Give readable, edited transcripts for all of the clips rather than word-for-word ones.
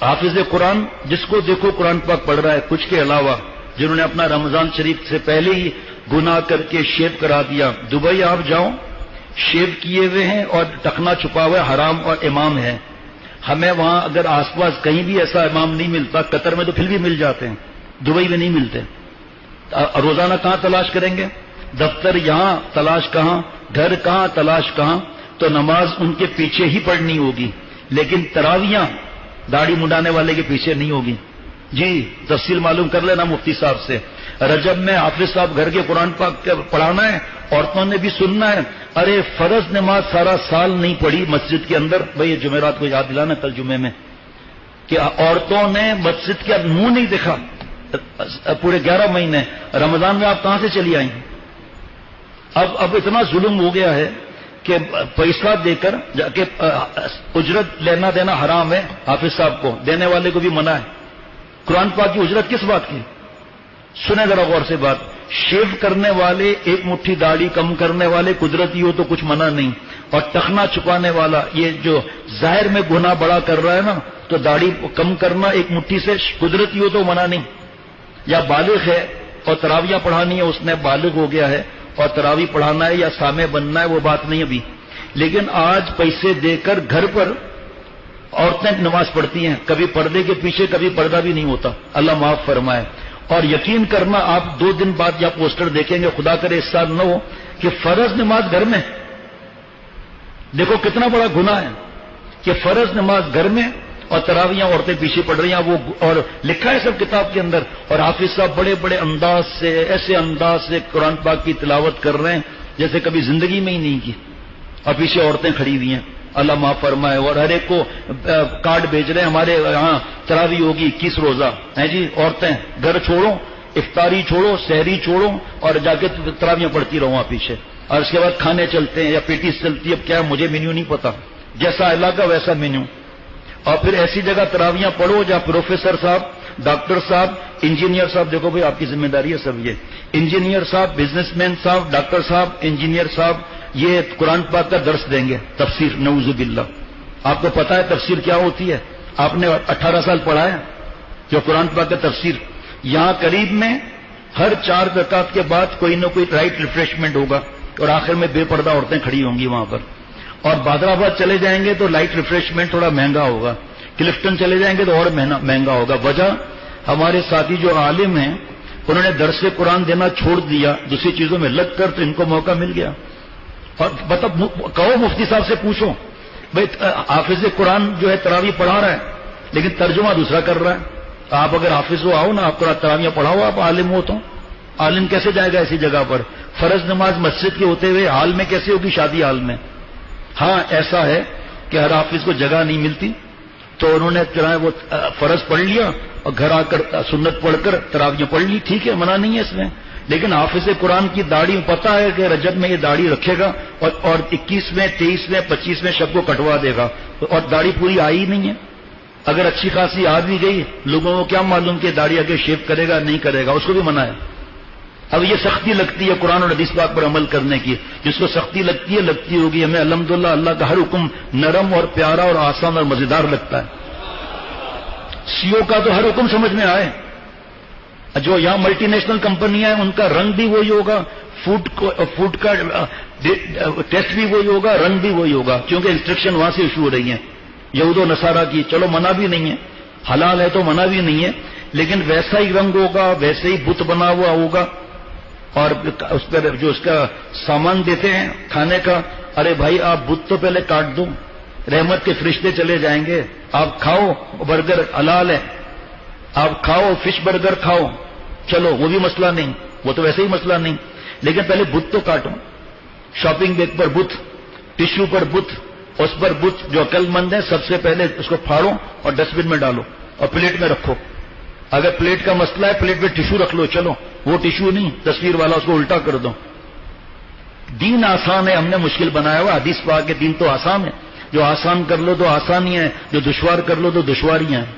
حافظ قرآن جس کو دیکھو قرآن پاک پڑھ رہا ہے، کچھ کے علاوہ جنہوں نے اپنا رمضان شریف سے پہلے ہی گناہ کر کے شیو کرا دیا. دبئی آپ جاؤ، شیو کیے ہوئے ہیں اور ٹخنا چھپا ہوا ہے، حرام اور امام ہے. ہمیں وہاں اگر آس پاس کہیں بھی ایسا امام نہیں ملتا، قطر میں تو پھر بھی مل جاتے ہیں، دبئی میں نہیں ملتے. روزانہ کہاں تلاش کریں گے؟ دفتر یہاں، تلاش کہاں؟ گھر کہاں، تلاش کہاں؟ تو نماز ان کے پیچھے ہی پڑھنی ہوگی، لیکن تراویاں داڑھی منڈانے والے کے پیچھے نہیں ہوگی. جی تفصیل معلوم کر لینا مفتی صاحب سے. رجب میں حافظ صاحب گھر کے قرآن پاک پڑھانا ہے، عورتوں نے بھی سننا ہے. ارے فرض نماز سارا سال نہیں پڑھی مسجد کے اندر. بھائی جمعرات کو یاد دلانا کل جمعے میں کہ عورتوں نے مسجد کے منہ نہیں دیکھا پورے 11 مہینے. رمضان میں آپ کہاں سے چلی آئیں؟ اب اتنا ظلم ہو گیا ہے کہ پیسہ دے کر جا کے اجرت لینا دینا حرام ہے. حافظ صاحب کو دینے والے کو بھی منع ہے. قرآن پاک کی اجرت کس بات کی؟ سنیں ذرا غور سے بات. شیو کرنے والے، ایک مٹھی داڑھی کم کرنے والے قدرتی ہو تو کچھ منع نہیں، اور ٹخنا چھپانے والا یہ جو ظاہر میں گناہ بڑا کر رہا ہے نا، تو داڑھی کم کرنا ایک مٹھی سے قدرتی ہو تو منع نہیں. یا بالغ ہے اور تراویاں پڑھانی ہے، اس نے بالغ ہو گیا ہے اور تراوی پڑھانا ہے یا سامع بننا ہے، وہ بات نہیں ابھی. لیکن آج پیسے دے کر گھر پر عورتیں نماز پڑھتی ہیں، کبھی پردے کے پیچھے، کبھی پردہ بھی نہیں ہوتا. اللہ معاف فرمائے. اور یقین کرنا آپ 2 دن بعد یا پوسٹر دیکھیں گے، خدا کرے اس سال نہ ہو، کہ فرض نماز گھر میں. دیکھو کتنا بڑا گناہ ہے کہ فرض نماز گھر میں اور تراویاں عورتیں پیچھے پڑھ رہی ہیں. وہ اور لکھا ہے سب کتاب کے اندر. اور حافظ صاحب بڑے بڑے انداز سے، ایسے انداز سے قرآن پاک کی تلاوت کر رہے ہیں جیسے کبھی زندگی میں ہی نہیں کی، اور پیچھے عورتیں کھڑی ہوئی ہیں. اللہ معاف فرمائے. اور ہر ایک کو کارڈ بھیج رہے ہیں، ہمارے یہاں تراوی ہوگی 21 روزہ ہیں جی. عورتیں گھر چھوڑو، افطاری چھوڑو، سحری چھوڑو، اور جا کے تراویاں پڑھتی رہو وہاں پیچھے. اور اس کے بعد کھانے چلتے ہیں یا پیٹیز چلتی ہے. اب کیا مجھے مینیو نہیں پتا، جیسا علاقہ ویسا مینیو. اور پھر ایسی جگہ تراویاں پڑھو جہاں پروفیسر صاحب، ڈاکٹر صاحب، انجینئر صاحب، دیکھو بھائی آپ کی ذمہ داری ہے سب. یہ انجینئر صاحب، بزنس مین صاحب، ڈاکٹر صاحب، انجینئر صاحب یہ قرآن پاک کا درس دیں گے، تفسیر. نعوذ باللہ. آپ کو پتا ہے تفسیر کیا ہوتی ہے؟ آپ نے 18 سال پڑھا ہے جو قرآن پاک کا تفسیر. یہاں قریب میں ہر 4 رکعت کے بعد کوئی نہ کوئی رائٹ ریفریشمنٹ ہوگا، اور آخر میں بے پردہ عورتیں کھڑی ہوں گی وہاں پر. اور بادرآباد چلے جائیں گے تو لائٹ ریفریشمنٹ تھوڑا مہنگا ہوگا. کلفٹن چلے جائیں گے تو اور مہنگا ہوگا. وجہ ہمارے ساتھی جو عالم ہیں انہوں نے درس قرآن دینا چھوڑ دیا، دوسری چیزوں میں لگ کر، تو ان کو موقع مل گیا. اور کہو مفتی صاحب سے پوچھو، بھائی حافظ قرآن جو ہے تراویح پڑھا رہا ہے لیکن ترجمہ دوسرا کر رہا ہے. آپ اگر حافظ ہو آؤ نا، آپ تراویح پڑھاؤ، آپ عالم ہو تو. عالم کیسے جائے گا ایسی جگہ پر؟ فرض نماز مسجد کے ہوتے ہوئے حال میں کیسے ہوگی شادی حال میں؟ ہاں ایسا ہے کہ ہر حافظ کو جگہ نہیں ملتی، تو انہوں نے وہ فرض پڑھ لیا اور گھر آ کر سنت پڑھ کر تراویح پڑھ لی. ٹھیک ہے، منع نہیں ہے اس میں. لیکن حافظ قرآن کی داڑھی پتہ ہے کہ رجب میں یہ داڑھی رکھے گا اور 21 میں 23 میں 25 میں شب کو کٹوا دے گا، اور داڑھی پوری آئی نہیں ہے. اگر اچھی خاصی آ بھی گئی، لوگوں کو کیا معلوم کہ داڑھی آگے شیو کرے گا نہیں کرے گا، اس کو بھی منع ہے. اب یہ سختی لگتی ہے قرآن اور حدیث پاک پر عمل کرنے کی. جس کو سختی لگتی ہے لگتی ہوگی. ہمیں الحمدللہ اللہ کا ہر حکم نرم اور پیارا اور آسان اور مزیدار لگتا ہے. سیو کا تو ہر حکم سمجھ میں آئے. جو یہاں ملٹی نیشنل کمپنیاں ہیں ان کا رنگ بھی وہی ہوگا، فوڈ کا ٹیسٹ بھی وہی ہوگا، رنگ بھی وہی ہوگا، کیونکہ انسٹرکشن وہاں سے ایشو ہو رہی ہیں یہود و نصارہ کی. چلو منع بھی نہیں ہے، حلال ہے تو منع بھی نہیں ہے، لیکن ویسا ہی رنگ ہوگا، ویسے ہی بت بنا ہوا ہوگا. اور اس پر جو اس کا سامان دیتے ہیں کھانے کا، ارے بھائی آپ بت تو پہلے کاٹ دو، رحمت کے فرشتے چلے جائیں گے. آپ کھاؤ برگر حلال ہے، آپ کھاؤ فش برگر کھاؤ، چلو وہ بھی مسئلہ نہیں، وہ تو ویسے ہی مسئلہ نہیں، لیکن پہلے بت تو کاٹو. شاپنگ بیگ پر بت، ٹشو پر بت، اس پر بت. جو عقل مند ہے سب سے پہلے اس کو پھاڑو اور ڈسٹ بن میں ڈالو اور پلیٹ میں رکھو. اگر پلیٹ کا مسئلہ ہے پلیٹ میں ٹشو رکھ لو، چلو وہ ٹشو نہیں تصویر والا، اس کو الٹا کر دو. دین آسان ہے، ہم نے مشکل بنایا ہوا. حدیث پاک کے دین تو آسان ہے. جو آسان کر لو تو آسانی ہے، جو دشوار کر لو تو دشواریاں ہیں.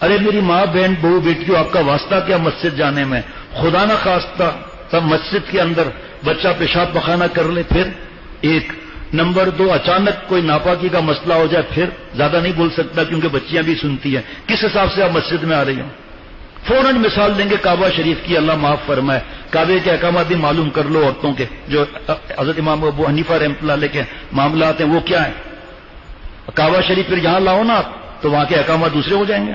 ارے میری ماں بہن بہو بیٹیوں، آپ کا واسطہ کیا مسجد جانے میں؟ خدا نہ خواستہ تب مسجد کے اندر بچہ پیشاب پخانہ کر لے، پھر ایک نمبر 2 اچانک کوئی ناپاکی کا مسئلہ ہو جائے پھر زیادہ نہیں بول سکتا کیونکہ بچیاں بھی سنتی ہیں. کس حساب سے آپ مسجد میں آ رہی ہوں؟ فوراً مثال دیں گے کعبہ شریف کی، اللہ معاف فرمائے. کعبے کے احکامات بھی معلوم کر لو عورتوں کے، جو حضرت امام ابو حنیفہ رحمۃ اللہ علیہ کے معاملات ہیں وہ کیا ہیں. کعبہ شریف پھر یہاں لاؤ نا تو وہاں کے احکامات دوسرے ہو جائیں گے.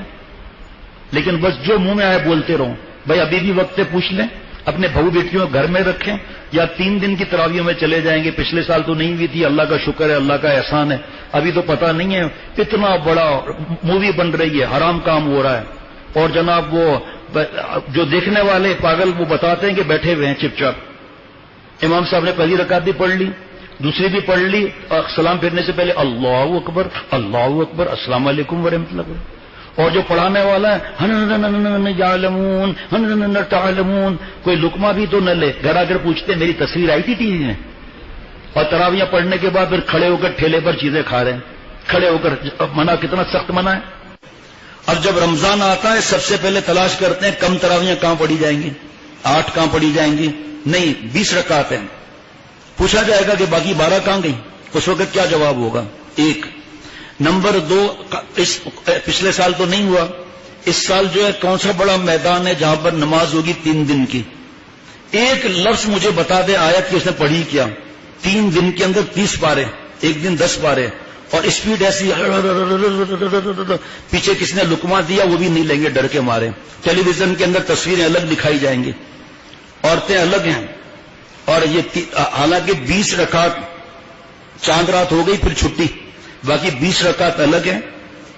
لیکن بس جو منہ میں آئے بولتے رہو. بھائی ابھی بھی وقت پوچھ لیں، اپنے بہو بیٹیوں کو گھر میں رکھیں یا 3 دن کی تراویحوں میں چلے جائیں گے. پچھلے سال تو نہیں ہوئی تھی، اللہ کا شکر ہے، اللہ کا احسان ہے. ابھی تو پتہ نہیں ہے، اتنا بڑا مووی بن رہی ہے، حرام کام ہو رہا ہے. اور جناب وہ جو دیکھنے والے پاگل وہ بتاتے ہیں کہ بیٹھے ہوئے ہیں چپ چاپ. امام صاحب نے پہلی رکعت بھی پڑھ لی، دوسری بھی پڑھ لی، اور سلام پھیرنے سے پہلے اللہ اکبر اللہ اکبر السلام علیکم ورحمۃ اللہ. اور جو پڑھانے والا ہے یعلمون تعلمون، کوئی لقمہ بھی تو نہ لے. گھر آ کر پوچھتے میری تصویر آئی تھی ٹی وی میں. اور تراویحیں پڑھنے کے بعد پھر کھڑے ہو کر ٹھیلے پر چیزیں کھا رہے ہیں، کھڑے ہو کر. منع کتنا سخت منع ہے. اب جب رمضان آتا ہے سب سے پہلے تلاش کرتے ہیں کم تراویحیں کہاں پڑھی جائیں گی، 8 کہاں پڑھی جائیں گی. نہیں، 20 رکعت ہیں. پوچھا جائے گا کہ باقی 12 کہاں گئی، اس وقت کیا جواب ہوگا؟ 1. نمبر 2، پچھلے سال تو نہیں ہوا، اس سال جو ہے کون سا بڑا میدان ہے جہاں پر نماز ہوگی 3 دن کی؟ ایک لفظ مجھے بتا دے آیت کی اس نے پڑھی کیا. 3 دن کے اندر 30 پارے، ایک دن 10 پارے، اور اسپیڈ ایسی پیچھے کس نے لقمہ دیا وہ بھی نہیں لیں گے ڈر کے مارے. ٹیلی ویژن کے اندر تصویریں الگ دکھائی جائیں گی، عورتیں الگ ہیں. اور یہ حالانکہ 20 رکعت چاند رات ہو گئی پھر چھٹی، باقی 20 رکعت الگ ہیں.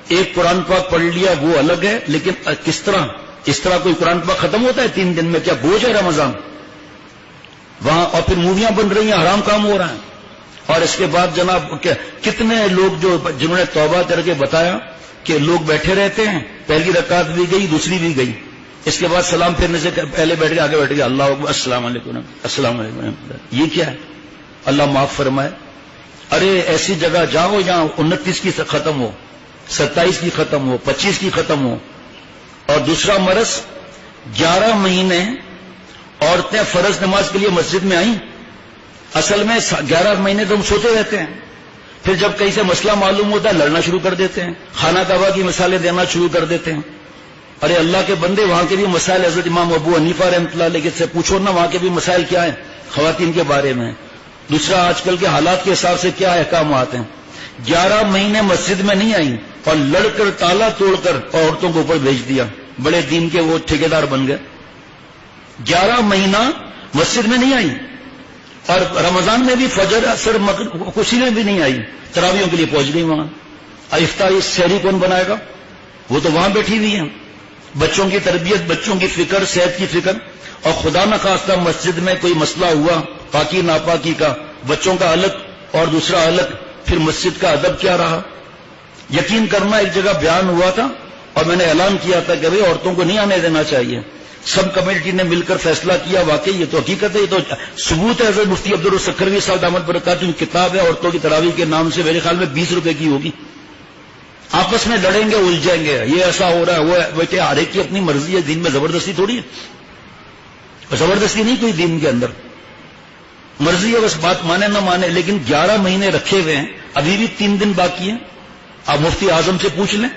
ایک قرآن پاک پڑھ لیا وہ الگ ہے. لیکن کس طرح، اس طرح کوئی قرآن پاک ختم ہوتا ہے 3 دن میں؟ کیا بوجھ ہے رمضان وہاں؟ اور پھر موویاں بن رہی ہیں، حرام کام ہو رہا ہے. اور اس کے بعد جناب کتنے لوگ جنہوں نے توبہ کر کے بتایا کہ لوگ بیٹھے رہتے ہیں، پہلی رکعت بھی گئی دوسری بھی گئی، اس کے بعد سلام پھیرنے سے پہلے بیٹھ کے آگے بیٹھ گیا اللہ اکبر السلام علیکم السلام علیکم. یہ کیا ہے؟ اللہ معاف فرمائے. ارے ایسی جگہ جاؤ جہاں 29 کی ختم ہو، 27 کی ختم ہو، 25 کی ختم ہو. اور دوسرا مرض، 11 مہینے عورتیں فرض نماز کے لیے مسجد میں آئیں. اصل میں 11 مہینے تو ہم سوتے رہتے ہیں، پھر جب کہیں سے مسئلہ معلوم ہوتا ہے لڑنا شروع کر دیتے ہیں، خانہ کعبہ کی مثالیں دینا شروع کر دیتے ہیں. ارے اللہ کے بندے، وہاں کے بھی مسائل حضرت امام ابو حنیفہ رحمۃ اللہ علیہ سے پوچھو نا، وہاں کے بھی مسائل کیا ہیں خواتین کے بارے میں. دوسرا، آج کل کے حالات کے حساب سے کیا احکامات ہیں. 11 مہینے مسجد میں نہیں آئی اور لڑ کر تالا توڑ کر عورتوں کو اوپر بھیج دیا. بڑے دین کے وہ ٹھیکیدار بن گئے. 11 مہینہ مسجد میں نہیں آئی، اور رمضان میں بھی فجر اثر مغرب کسی میں بھی نہیں آئی، تراویحوں کے لیے پہنچ گئی وہاں. افطاری سحری کون بنائے گا؟ وہ تو وہاں بیٹھی ہوئی ہیں. بچوں کی تربیت، بچوں کی فکر، صحت کی فکر. اور خدا نخواستہ مسجد میں کوئی مسئلہ ہوا پاکی ناپاکی کا، بچوں کا الگ اور دوسرا الگ، پھر مسجد کا ادب کیا رہا؟ یقین کرنا، ایک جگہ بیان ہوا تھا اور میں نے اعلان کیا تھا کہ بھئی عورتوں کو نہیں آنے دینا چاہیے. سب کمیٹی نے مل کر فیصلہ کیا. واقعی یہ تو حقیقت ہے، یہ تو ثبوت ہے. حضرت مفتی عبدالسکھروی صاحب دامت برکاتہ کی کتاب ہے عورتوں کی تراویح کے نام سے، میرے خیال میں 20 روپے کی ہوگی. آپس میں لڑیں گے، الجھیں گے، یہ ایسا ہو رہا ہے وہ بیٹے، ہر ایک کی اپنی مرضی ہے. دین میں زبردستی تھوڑی ہے، زبردستی نہیں کوئی دین کے اندر، مرضی ہے، بس بات مانے نہ مانے. لیکن 11 مہینے رکھے ہوئے ہیں، ابھی بھی 3 دن باقی ہیں. آپ مفتی اعظم سے پوچھ لیں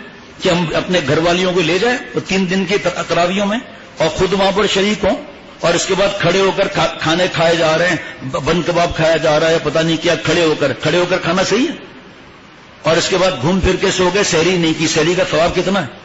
کہ ہم اپنے گھر والیوں کو لے جائیں تو 3 دن کی تراویحوں میں اور خود وہاں پر شریک ہوں، اور اس کے بعد کھڑے ہو کر کھانے کھائے جا رہے ہیں، بند کباب کھایا جا رہا ہے، پتہ نہیں کیا، کھڑے ہو کر کھانا صحیح ہے. اور اس کے بعد گھوم پھر کے سو گئے، سحری نہیں کی. سحری کا ثواب کتنا ہے؟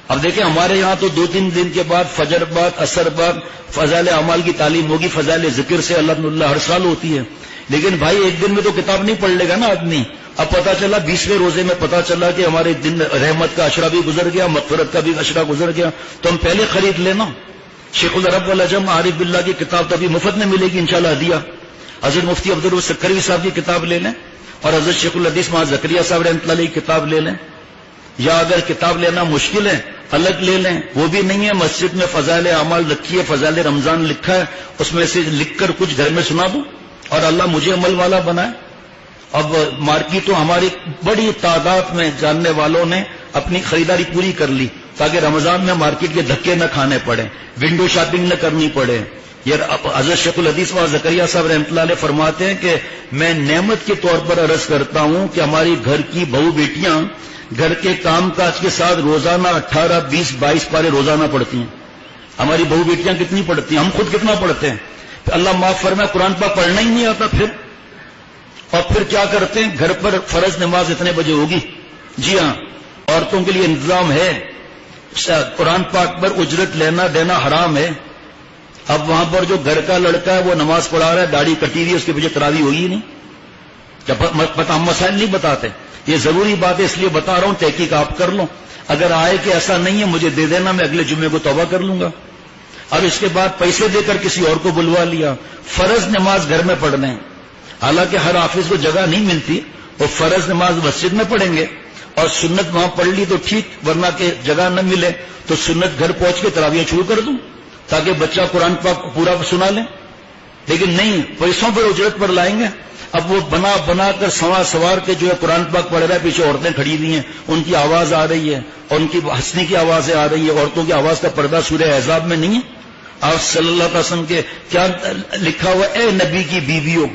اب دیکھیں ہمارے یہاں تو 2-3 دن کے بعد فجر بعد اثر بعد فضائل اعمال کی تعلیم ہوگی، فضائل ذکر سے اللہ ہر سال ہوتی ہے. لیکن بھائی ایک دن میں تو کتاب نہیں پڑھ لے گا نا آدمی. اب پتہ چلا 20ویں روزے میں پتہ چلا کہ ہمارے دن رحمت کا عشرہ بھی گزر گیا، مغفرت کا بھی عشرہ گزر گیا، تو ہم پہلے خرید لینا. شیخ العرب والعجم عارف باللہ کی کتاب تو ابھی مفت میں ملے گی انشاءاللہ ہدیہ. حضرت مفتی عبدالسکھروی صاحب کی کتاب لے لیں، اور حضرت شیخ الحدیث محمد زکریہ صاحب رحمۃ اللہ علیہ کی کتاب لے لیں. یا اگر کتاب لینا مشکل ہے الگ لے لیں، وہ بھی نہیں ہے. مسجد میں فضائل اعمال رکھی ہے، فضائل رمضان لکھا ہے، اس میں سے لکھ کر کچھ گھر میں سنا دوں اور اللہ مجھے عمل والا بنائے. اب مارکیٹوں ہماری بڑی تعداد میں جاننے والوں نے اپنی خریداری پوری کر لی تاکہ رمضان میں مارکیٹ کے دھکے نہ کھانے پڑے، ونڈو شاپنگ نہ کرنی پڑے، یہ حضرت شیخ الحدیث و زکریا صاحب رحمۃ اللہ علیہ فرماتے ہیں کہ میں نعمت کے طور پر عرض کرتا ہوں کہ ہماری گھر کی بہو بیٹیاں گھر کے کام کاج کے ساتھ روزانہ 18, 20, 22 پارے روزانہ پڑھتی ہیں. ہماری بہو بیٹیاں کتنی پڑھتی ہیں؟ ہم خود کتنا پڑھتے ہیں؟ اللہ معاف فرمائے قرآن پاک پڑھنا ہی نہیں آتا پھر. اور پھر کیا کرتے ہیں؟ گھر پر فرض نماز اتنے بجے ہوگی. جی ہاں، عورتوں کے لیے انتظام ہے، قرآن پاک پر اجرت لینا دینا حرام ہے. اب وہاں پر جو گھر کا لڑکا ہے وہ نماز پڑھا رہا ہے، داڑھی کٹی ہوئی ہے، اس کے پیچھے تراویح ہوگی نہیں. ہم مسائل نہیں بتاتے، یہ ضروری بات ہے اس لیے بتا رہا ہوں، تحقیق آپ کر لو. اگر آئے کہ ایسا نہیں ہے مجھے دے دینا، میں اگلے جمعے کو توبہ کر لوں گا. اب اس کے بعد پیسے دے کر کسی اور کو بلوا لیا. فرض نماز گھر میں پڑھنے ہیں، حالانکہ ہر حافظ کو جگہ نہیں ملتی، وہ فرض نماز مسجد میں پڑھیں گے اور سنت وہاں پڑھ لی تو ٹھیک، ورنہ کہ جگہ نہ ملے تو سنت گھر پہنچ کے تراویح شروع کر دوں تاکہ بچہ قرآن پاک پورا سنا لے. لیکن نہیں، پیسوں پر اجرت پر لائیں گے. اب وہ بنا کر سوار کے جو ہے قرآن پاک پڑھ رہا ہے، پیچھے عورتیں کھڑی ہوئی ہیں، ان کی آواز آ رہی ہے اور ان کی ہنسنے کی آوازیں آ رہی ہے. عورتوں کی آواز کا پردہ سورہ احزاب میں نہیں ہے؟ آپ صلی اللہ علیہ وسلم کے کیا لکھا ہوا؟ اے نبی کی بیویوں.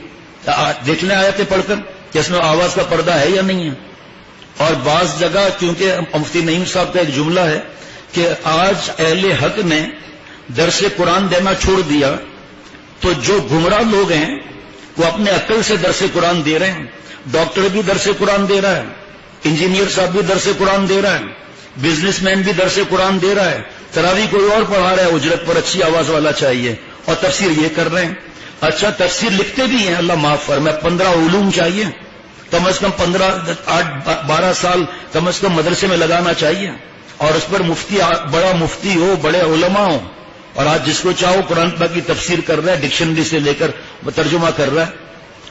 دیکھ لیں آیتیں پڑھ کر کہ اس میں آواز کا پردہ ہے یا نہیں ہے. اور بعض جگہ کیونکہ مفتی نعیم صاحب کا ایک جملہ ہے کہ آج اہل حق نے درس قرآن دینا چھوڑ دیا، تو جو گمراہ لوگ ہیں وہ اپنے عقل سے درس قرآن دے رہے ہیں. ڈاکٹر بھی درس قرآن دے رہا ہے، انجینئر صاحب بھی درس قرآن دے رہا ہے، بزنس مین بھی درس قرآن دے رہا ہے، تراویح کوئی اور پڑھا رہا ہے اجرت پر، اچھی آواز والا چاہیے، اور تفسیر یہ کر رہے ہیں. اچھا تفسیر لکھتے بھی ہیں، اللہ معاف فرمائے، 15 علوم چاہیے، کم از کم 12 سال کم از کم مدرسے میں لگانا چاہیے، اور اس پر مفتی، بڑا مفتی ہو، بڑے علماء ہو. اور آج جس کو چاہو قرآن پاک کی تفسیر کر رہا ہے، ڈکشنری سے لے کر ترجمہ کر رہا ہے.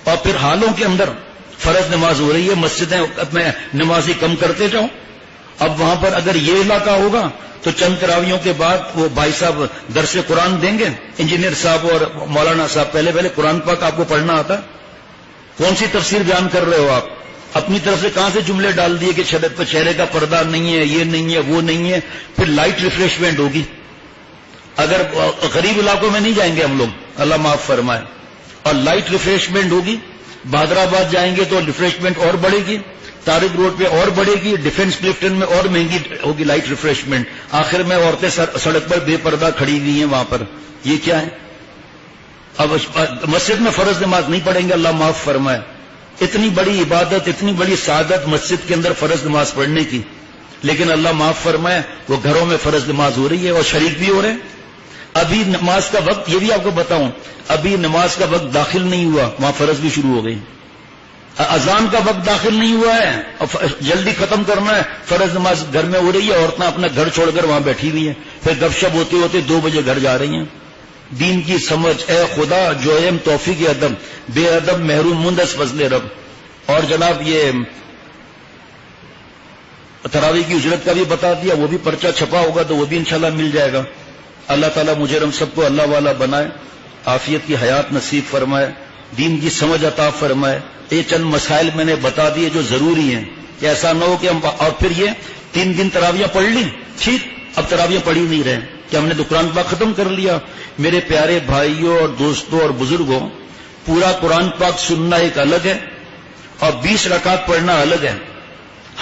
اور پھر حالوں کے اندر فرض نماز ہو رہی ہے، مسجدیں میں نمازی کم کرتے جاؤ. اب وہاں پر اگر یہ علاقہ ہوگا تو چند تراویحوں کے بعد وہ بھائی صاحب درس قرآن دیں گے، انجینئر صاحب اور مولانا صاحب. پہلے قرآن پاک آپ کو پڑھنا آتا؟ کون سی تفسیر بیان کر رہے ہو آپ؟ اپنی طرف سے کہاں سے جملے ڈال دیے کہ چہرے کا پردہ نہیں ہے، یہ نہیں ہے، وہ نہیں ہے. پھر لائٹ ریفریشمنٹ ہوگی. اگر غریب علاقوں میں نہیں جائیں گے ہم لوگ، اللہ معاف فرمائے، اور لائٹ ریفریشمنٹ ہوگی. بہادر آباد جائیں گے تو ریفریشمنٹ اور بڑھے گی، طارق روڈ پہ اور بڑھے گی، ڈیفنس کلفٹن میں اور مہنگی ہوگی لائٹ ریفریشمنٹ. آخر میں عورتیں سڑک پر بے پردہ کھڑی ہوئی ہیں وہاں پر. یہ کیا ہے؟ اب مسجد میں فرض نماز نہیں پڑھیں گے، اللہ معاف فرمائے. اتنی بڑی عبادت، اتنی بڑی سعادت مسجد کے اندر فرض نماز پڑھنے کی، لیکن اللہ معاف فرمائے وہ گھروں میں فرض نماز ہو رہی ہے اور شریک بھی ہو رہے ہیں. ابھی نماز کا وقت، یہ بھی آپ کو بتاؤں، ابھی نماز کا وقت داخل نہیں ہوا، وہاں فرض بھی شروع ہو گئی. اذان کا وقت داخل نہیں ہوا ہے، جلدی ختم کرنا ہے، فرض نماز گھر میں ہو رہی ہے، عورتیں اپنا گھر چھوڑ کر وہاں بیٹھی ہوئی ہیں، پھر گپ شپ ہوتے ہوتے 2 بجے گھر جا رہی ہیں. دین کی سمجھ، اے خدا جو ایم توفیق ادب، بے ادب محروم مندس فضل رب. اور جناب یہ تراویح کی اجرت کا بھی بتا دیا، وہ بھی پرچہ چھپا ہوگا تو وہ بھی انشاءاللہ مل جائے گا. اللہ تعالیٰ مجھے ہم سب کو اللہ والا بنائے، عافیت کی حیات نصیب فرمائے، دین کی سمجھ عطا فرمائے. یہ چند مسائل میں نے بتا دیے جو ضروری ہیں، کہ ایسا نہ ہو کہ ہم، اور پھر یہ 3 دن تراویح پڑھ لی، ٹھیک، اب تراویح پڑھی نہیں رہے کہ ہم نے تو قرآن پاک ختم کر لیا. میرے پیارے بھائیوں اور دوستوں اور بزرگوں، پورا قرآن پاک سننا ایک الگ ہے اور 20 رکعت پڑھنا الگ ہے.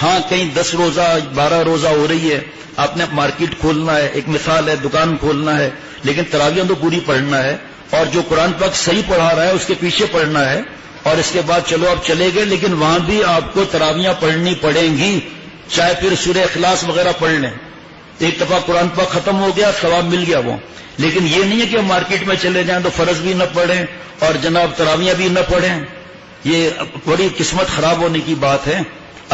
ہاں کہیں 10 روزہ 12 روزہ ہو رہی ہے، آپ نے مارکیٹ کھولنا ہے، ایک مثال ہے، دکان کھولنا ہے، لیکن تراویح تو پوری پڑھنا ہے. اور جو قرآن پاک صحیح پڑھا رہا ہے اس کے پیچھے پڑھنا ہے. اور اس کے بعد چلو آپ چلے گئے، لیکن وہاں بھی آپ کو تراویح پڑھنی پڑیں گی، چاہے پھر سورہ اخلاص وغیرہ پڑھ لیں. ایک دفعہ قرآن پاک ختم ہو گیا، ثواب مل گیا وہ. لیکن یہ نہیں ہے کہ مارکیٹ میں چلے جائیں تو فرض بھی نہ پڑھیں اور جناب تراویح بھی نہ پڑھیں. یہ بڑی قسمت خراب ہونے کی بات ہے.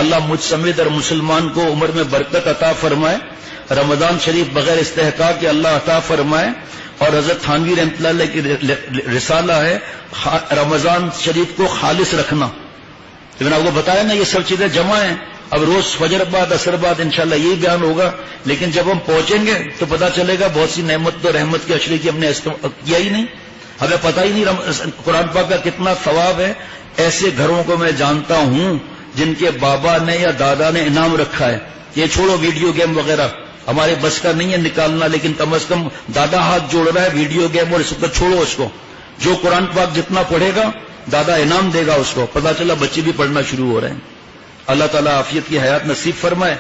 اللہ مجھ سمیت اور مسلمان کو عمر میں برکت عطا فرمائے. رمضان شریف بغیر استحقاق کے اللہ عطا فرمائے. اور حضرت تھانوی رحمۃ اللہ علیہ کی رسالہ ہے رمضان شریف کو خالص رکھنا. لیکن آپ کو بتایا نا یہ سب چیزیں جمع ہیں. اب روز فجر بعد اثر بعد انشاءاللہ یہی بیان ہوگا، لیکن جب ہم پہنچیں گے تو پتہ چلے گا بہت سی نعمت تو رحمت کی اشرے کی ہم نے کیا ہی نہیں، ہمیں پتہ ہی نہیں قرآن پاک کا کتنا ثواب ہے. ایسے گھروں کو میں جانتا ہوں جن کے بابا نے یا دادا نے انعام رکھا ہے. یہ چھوڑو ویڈیو گیم وغیرہ، ہمارے بس کا نہیں ہے نکالنا، لیکن کم از کم دادا ہاتھ جوڑ رہا ہے ویڈیو گیم اور اس کو چھوڑو اس کو. جو قرآن پاک جتنا پڑھے گا دادا انعام دے گا اس کو. پتہ چلا بچے بھی پڑھنا شروع ہو رہے ہیں. اللہ تعالیٰ عافیت کی حیات نصیب فرمائے.